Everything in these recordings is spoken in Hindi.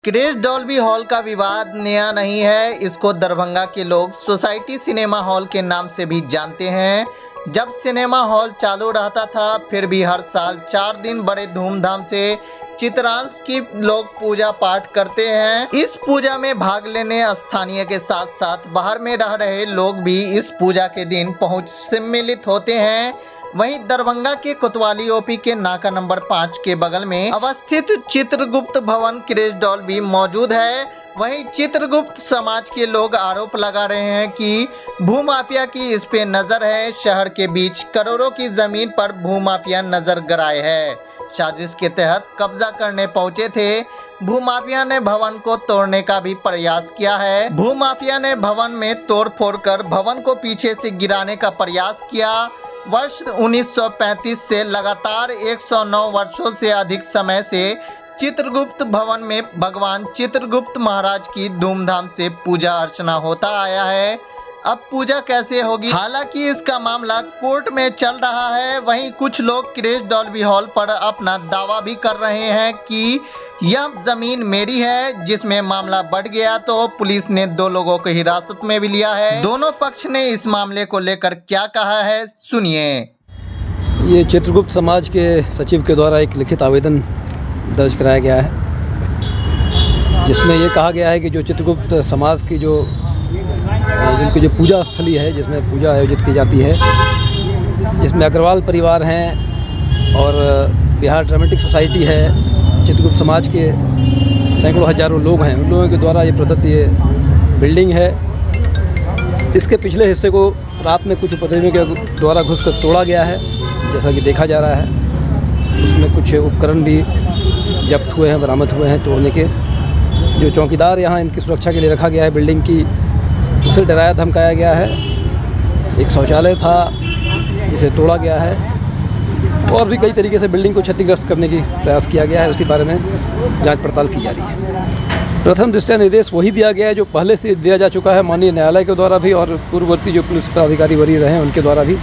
क्रेज डॉल्बी हॉल का विवाद नया नहीं है। इसको दरभंगा के लोग सोसाइटी सिनेमा हॉल के नाम से भी जानते हैं। जब सिनेमा हॉल चालू रहता था फिर भी हर साल 4 दिन बड़े धूमधाम से चित्रांश की लोग पूजा पाठ करते हैं। इस पूजा में भाग लेने स्थानीय के साथ साथ बाहर में रह रहे लोग भी इस पूजा के दिन पहुंच सम्मिलित होते हैं। वहीं दरभंगा के कोतवाली ओपी के नाका नंबर 5 के बगल में अवस्थित चित्रगुप्त भवन क्रेज डॉल्बी मौजूद है। वहीं चित्रगुप्त समाज के लोग आरोप लगा रहे हैं कि भूमाफिया की इस पे नजर है। शहर के बीच करोड़ों की जमीन पर भूमाफिया नजर गड़ाए है। साजिश के तहत कब्जा करने पहुंचे थे। भूमाफिया ने भवन को तोड़ने का भी प्रयास किया है। भूमाफिया ने भवन में तोड़फोड़ कर भवन को पीछे से गिराने का प्रयास किया। वर्ष 1935 से लगातार 109 वर्षों से अधिक समय से चित्रगुप्त भवन में भगवान चित्रगुप्त महाराज की धूमधाम से पूजा अर्चना होता आया है। अब पूजा कैसे होगी, हालांकि इसका मामला कोर्ट में चल रहा है। वहीं कुछ लोग क्रेज डॉल्बी हॉल पर अपना दावा भी कर रहे हैं कि यह जमीन मेरी है। जिसमें मामला बढ़ गया तो पुलिस ने 2 लोगों को हिरासत में भी लिया है। दोनों पक्ष ने इस मामले को लेकर क्या कहा है, सुनिए। ये चित्रगुप्त समाज के सचिव के द्वारा एक लिखित आवेदन दर्ज कराया गया है, जिसमें ये कहा गया है कि जो चित्रगुप्त समाज की जिनकी जो पूजा स्थली है, जिसमें पूजा आयोजित की जाती है, जिसमें अग्रवाल परिवार हैं और बिहार ड्रामेटिक सोसाइटी है, चित्रगुप्त समाज के सैकड़ों हजारों लोग हैं, उन लोगों के द्वारा ये प्रदत्त ये बिल्डिंग है। इसके पिछले हिस्से को रात में कुछ उपद्रवियों के द्वारा घुसकर तोड़ा गया है, जैसा कि देखा जा रहा है। उसमें कुछ उपकरण भी जब्त हुए हैं, बरामद हुए हैं तोड़ने के। जो चौकीदार यहाँ इनकी सुरक्षा के लिए रखा गया है बिल्डिंग की, उसे डराया धमकाया गया है। एक शौचालय था जिसे तोड़ा गया है, और भी कई तरीके से बिल्डिंग को क्षतिग्रस्त करने की प्रयास किया गया है। उसी बारे में जांच पड़ताल की जा रही है। प्रथम दृष्टया निर्देश वही दिया गया है जो पहले से दिया जा चुका है माननीय न्यायालय के द्वारा भी, और पूर्ववर्ती जो पुलिस पदाधिकारी वरीय रहे हैं उनके द्वारा भी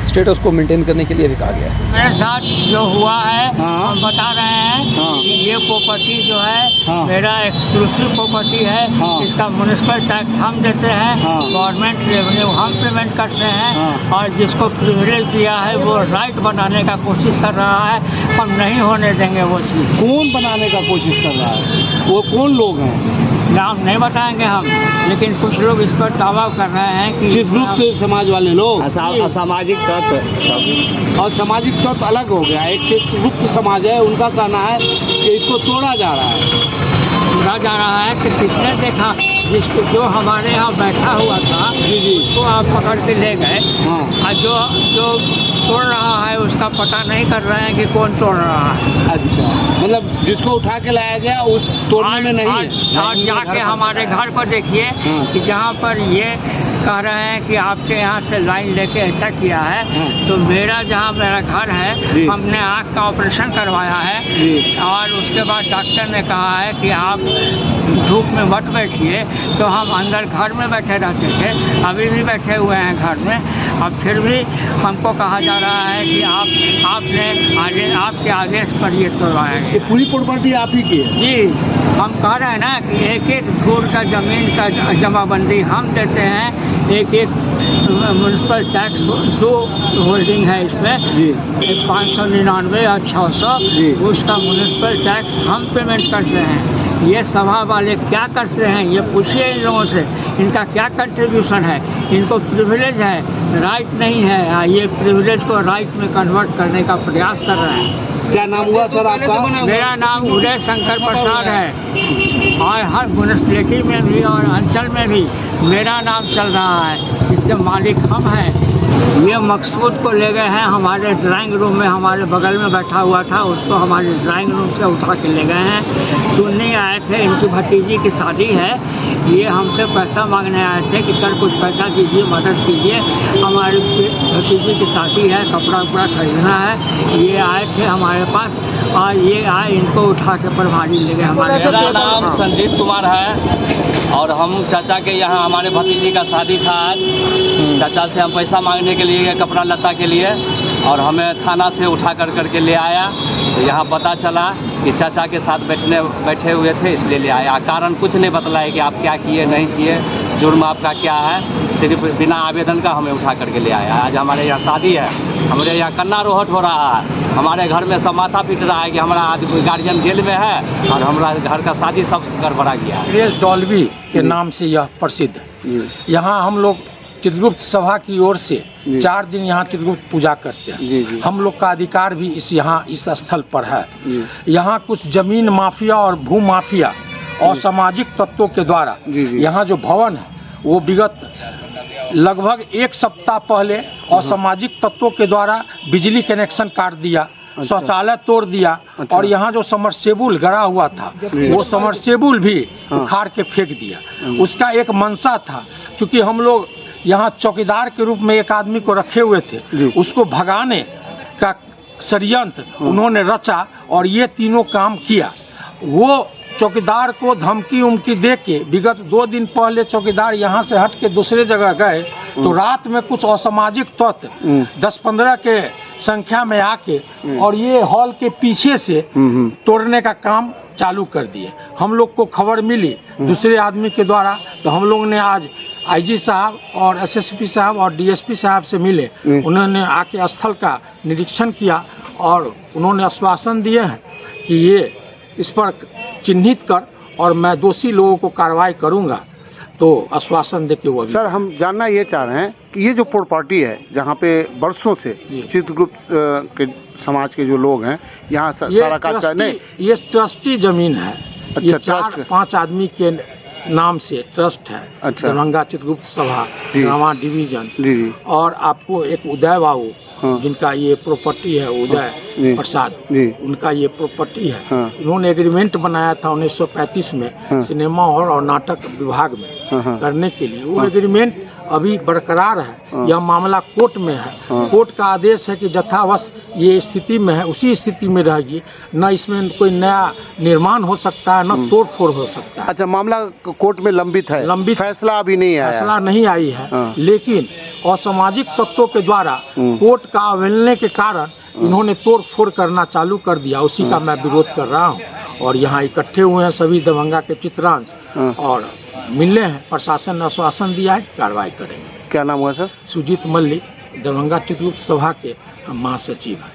स्टेटस को मेंटेन करने के लिए भी कहा गया है। मेरे साथ जो हुआ है हम बता रहे हैं कि ये प्रॉपर्टी जो है मेरा एक्सक्लूसिव प्रॉपर्टी है। इसका म्युनिसिपल टैक्स हम देते हैं, गवर्नमेंट रेवेन्यू हम पेमेंट करते हैं, और जिसको प्रिविलेज दिया है वो राइट बनाने का कोशिश कर रहा है। हम नहीं होने देंगे वो चीज़। कौन बनाने का कोशिश कर रहा है? वो कौन लोग हैं? नाम नहीं बताएंगे हम, लेकिन कुछ लोग इस पर दावा कर रहे हैं कि चित्रगुप्त समाज वाले लोग, असामाजिक तत्व और सामाजिक तत्व अलग हो गया। एक चित्रगुप्त समाज है, उनका कहना है कि इसको तोड़ा जा रहा है। कि किसने देखा? जिसको जो हमारे यहाँ बैठा हुआ था उसको आप पकड़ के ले गए, और जो तोड़ रहा है उसका पता नहीं कर रहे हैं कि कौन तोड़ रहा है। अच्छा, मतलब जिसको उठा के लाया गया उस तोड़ने में नहीं है। आज जाके हमारे घर पर देखिए कि जहाँ पर ये कह रहे हैं कि आपके यहाँ से लाइन लेके ऐसा किया है, तो मेरा घर है, हमने आँख का ऑपरेशन करवाया है, और उसके बाद डॉक्टर ने कहा है कि आप धूप में मत बैठिए। तो हम अंदर घर में बैठे रहते थे, अभी भी बैठे हुए हैं घर में। अब फिर भी हमको कहा जा रहा है कि आपके आदेश पर ये तोड़वाया गया। ये पूरी प्रॉपर्टी आप ही की है? जी, हम कह रहे हैं ना कि एक घूर का ज़मीन का जमाबंदी हम देते हैं। एक म्युनिसिपल टैक्स 2 होल्डिंग है इसमें, 599 और 600, उसका म्युनिसिपल टैक्स हम पेमेंट करते हैं। ये सभा वाले क्या करते हैं ये पूछिए इन लोगों से, इनका क्या कंट्रीब्यूशन है। इनको प्रिविलेज है, राइट नहीं है। ये प्रिविलेज को राइट में कन्वर्ट करने का प्रयास कर रहे हैं। क्या नाम हुआ सर आपका? मेरा नाम उदय शंकर प्रसाद है, और हर म्यूनिसिपैलिटी में भी और अंचल में भी मेरा नाम चल रहा है। इसके मालिक हम हैं। ये मकसूद को ले गए हैं हमारे ड्राइंग रूम में, हमारे बगल में बैठा हुआ था, उसको हमारे ड्राइंग रूम से उठा के ले गए हैं। सुनने आए थे, इनकी भतीजी की शादी है, ये हमसे पैसा मांगने आए थे कि सर कुछ पैसा दीजिए, मदद कीजिए, हमारी भतीजी की शादी है, कपड़ा उपड़ा खरीदना है। ये आए थे हमारे पास, और ये आए, इनको उठा के प्रभारी ले गए हमारे। मेरा नाम संजीत कुमार है, और हम चाचा के यहाँ हमारे भतीजी का शादी था आज। चाचा से हम पैसा मांगने के लिए, कपड़ा लत्ता के लिए, और हमें थाना से उठा करके ले आया। तो यहाँ पता चला कि चाचा के साथ बैठे हुए थे, इसलिए ले आया। कारण कुछ नहीं बतलाया कि आप क्या किए नहीं किए, जुर्म आपका क्या है। सिर्फ बिना आवेदन का हमें उठा करके ले आया। आज हमारे यहाँ शादी है, हमारे यहाँ कन्ना रोहट हो रहा है, हमारे घर में सब माथा पीट रहा है कि हमारा आदमी गार्जियन जेल में है और हमारा घर का शादी सब गड़बड़ा गया है। ग्रेस डॉल्बी के नाम से यह प्रसिद्ध है। यहाँ हम लोग चित्रगुप्त सभा की ओर से 4 दिन यहाँ चित्रगुप्त पूजा करते हैं। हम लोग का अधिकार भी इस स्थल पर है। यहाँ कुछ जमीन माफिया और भू माफिया और सामाजिक तत्वों के द्वारा यहाँ जो भवन है वो विगत लगभग 1 सप्ताह पहले असामाजिक तत्वों के द्वारा बिजली कनेक्शन काट दिया, शौचालय तोड़ दिया और यहाँ जो समरसेबुल गड़ा हुआ था वो समरसेबुल भी उखाड़ के फेंक दिया। उसका एक मंशा था, क्योंकि हम लोग यहाँ चौकीदार के रूप में एक आदमी को रखे हुए थे, उसको भगाने का षड्यंत्र उन्होंने रचा और ये तीनों काम किया। वो चौकीदार को धमकी उमकी दे के विगत 2 दिन पहले चौकीदार यहाँ से हट के दूसरे जगह गए, तो रात में कुछ असामाजिक तत्व 10-15 के संख्या में आके और ये हॉल के पीछे से तोड़ने का काम चालू कर दिए। हम लोग को खबर मिली दूसरे आदमी के द्वारा, तो हम लोग ने आज आईजी साहब और एसएसपी साहब और डीएसपी साहब से मिले। उन्होंने आके स्थल का निरीक्षण किया और उन्होंने आश्वासन दिए हैं कि ये इस पर चिन्हित कर और मैं दोषी लोगों को कार्रवाई करूंगा। तो आश्वासन देके वो सर, हम जानना ये चाह रहे हैं कि ये जो प्रॉपर्टी है जहाँ पे वर्षों से चित्रगुप्त के समाज के जो लोग हैं यहाँ सारा काज नहीं, ये ट्रस्टी जमीन है। अच्छा, ये 4-5 आदमी के नाम से ट्रस्ट है। अच्छा। दरभंगा चित्रगुप्त सभा रामा डिवीजन। और आपको एक उदय बाबू जिनका ये प्रॉपर्टी है, उदय प्रसाद, उनका ये प्रॉपर्टी है। इन्होंने एग्रीमेंट बनाया था 1935 में सिनेमा हॉल और नाटक विभाग में करने के लिए। वो एग्रीमेंट अभी बरकरार है। यह मामला कोर्ट में है। कोर्ट का आदेश है कि यथावस्थ ये स्थिति में है, उसी स्थिति में रहेगी। न इसमें कोई नया निर्माण हो सकता है, न तोड़ फोड़ हो सकता है। अच्छा, मामला कोर्ट में लंबित है, फैसला अभी नहीं आया, फैसला नहीं आई है। लेकिन असामाजिक तत्वों के द्वारा कोर्ट का अवहेलने के कारण इन्होंने तोड़ फोड़ करना चालू कर दिया। उसी का मैं विरोध कर रहा हूँ और यहाँ इकट्ठे हुए हैं सभी दरभंगा के चित्रांश और मिलने हैं। प्रशासन ने आश्वासन दिया है, कार्रवाई करेंगे। क्या नाम हुआ सर? सुजीत मल्लिक, दरभंगा चित्रगुप्त सभा के महासचिव हैं।